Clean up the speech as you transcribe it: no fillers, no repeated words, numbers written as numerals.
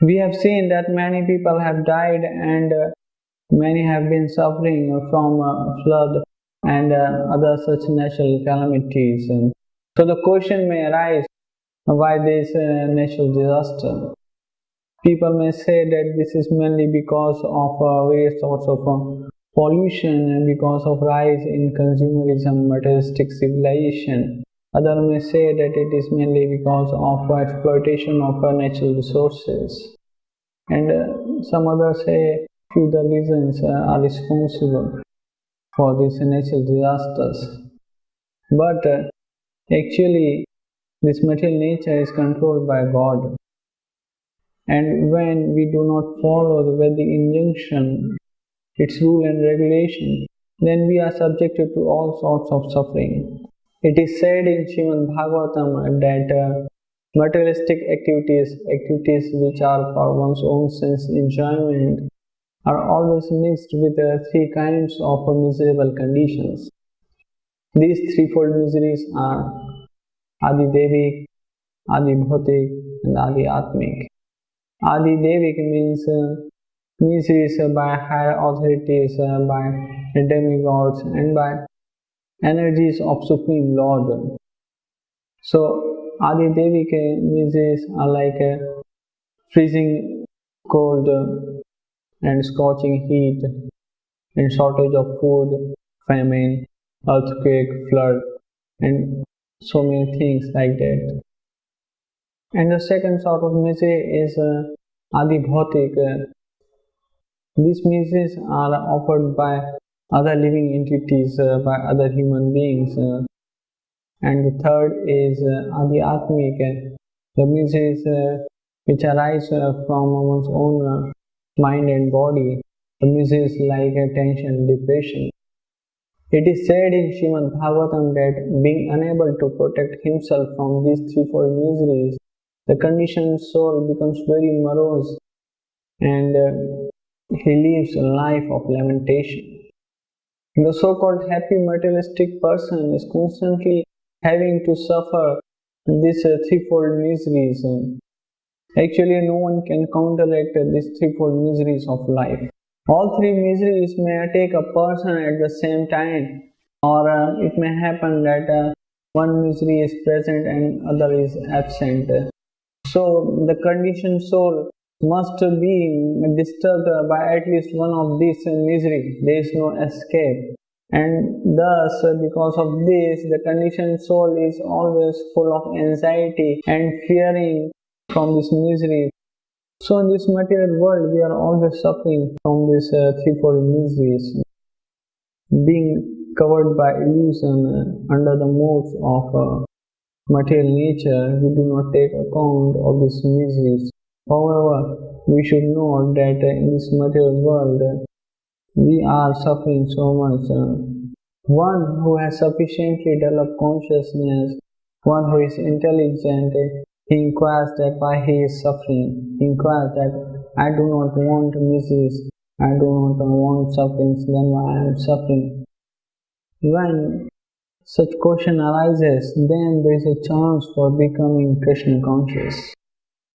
We have seen that many people have died and many have been suffering from flood and other such natural calamities. So the question may arise, why this natural disaster? People may say that this is mainly because of various sorts of pollution and because of rise in consumerism, materialistic civilization. Others may say that it is mainly because of exploitation of natural resources. And some others say few the reasons are responsible for these natural disasters. But actually, this material nature is controlled by God. And when we do not follow the Vedic injunction, its rule and regulation, then we are subjected to all sorts of suffering. It is said in Srimad Bhagavatam that materialistic activities which are for one's own sense enjoyment, are always mixed with three kinds of miserable conditions. These threefold miseries are adhidaivika, adhibhautik, and adhyatmic. Adhidaivika means miseries by higher authorities, by demigods, and by energies of Supreme Lord. So, adhidaivika miseries are like freezing cold and scorching heat, and shortage of food, famine, earthquake, flood, and so many things like that. And the second sort of misery is adhibhautik. These miseries are offered by other living entities, by other human beings. And the third is adhyatmic, the miseries which arise from one's own mind and body, the miseries like tension, depression. It is said in Srimad Bhagavatam that being unable to protect himself from these threefold miseries, the conditioned soul becomes very morose and he lives a life of lamentation. The so-called happy materialistic person is constantly having to suffer these threefold miseries. Actually, no one can counteract these threefold miseries of life. All three miseries may take a person at the same time, or it may happen that one misery is present and other is absent. So the conditioned soul must be disturbed by at least one of these miseries. There is no escape. And thus, because of this, the conditioned soul is always full of anxiety and fearing from this misery. So in this material world, we are always suffering from these threefold miseries, being covered by illusion under the modes of material nature. We do not take account of these miseries. However, we should know that in this material world, we are suffering so much. One who has sufficiently developed consciousness, one who is intelligent, he inquires that why he is suffering. He inquires that I do not want miseries, I do not want sufferings, then why I am suffering. When such question arises, then there is a chance for becoming Krishna conscious.